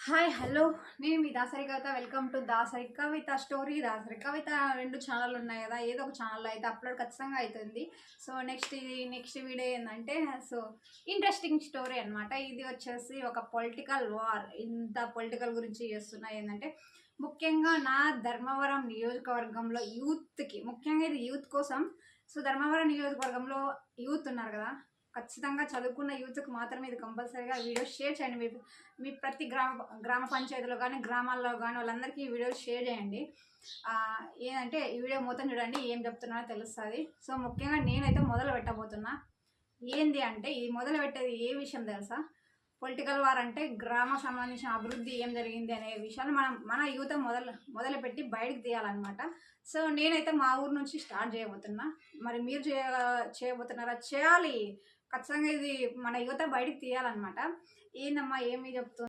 Hi hello నేను మీ Dasari Kavitha. Welcome to Dasari Kavitha story. Dasari Kavitha 2 ఛానళ్ళు ఉన్నాయి కదా, ఏదో ఒక ఛానల్లో అయితే అప్లోడ్ ఖచ్చితంగా అవుతుంది. సో నెక్స్ట్ వీడియో ఏంటంటే, సో ఇంట్రెస్టింగ్ స్టోరీ అనమాట. ఇది వచ్చేసి ఒక పొలిటికల్ వార్. ఇంత పొలిటికల్ గురించి చేస్తున్నా ఏంటంటే, ముఖ్యంగా నా ధర్మవరం నియోజకవర్గంలో యూత్కి, ముఖ్యంగా ఇది యూత్ కోసం. సో ధర్మవరం నియోజకవర్గంలో యూత్ ఉన్నారు కదా, ఖచ్చితంగా చదువుకున్న యూత్కి మాత్రమే ఇది కంపల్సరీగా వీడియో షేర్ చేయండి. మీ ప్రతి గ్రామ పంచాయతీలో కానీ గ్రామాల్లో కానీ వాళ్ళందరికీ ఈ వీడియో షేర్ చేయండి. ఏంటంటే ఈ వీడియో మొత్తం చూడండి, ఏం చెప్తున్నారో తెలుస్తుంది. సో ముఖ్యంగా నేనైతే మొదలు పెట్టబోతున్నా. ఏంది అంటే, ఇది మొదలు పెట్టేది ఏ విషయం తెలుసా? పొలిటికల్ వార్ అంటే గ్రామ సంబంధించిన అభివృద్ధి ఏం జరిగింది అనే విషయాన్ని మన యువత మొదలుపెట్టి బయటకు తీయాలన్నమాట. సో నేనైతే మా ఊరు నుంచి స్టార్ట్ చేయబోతున్నా. మరి మీరు చేయబోతున్నారా? చేయాలి ఖచ్చితంగా. ఇది మన యువత బయటకు తీయాలన్నమాట. ఏందమ్మా ఏమి చెప్తుంది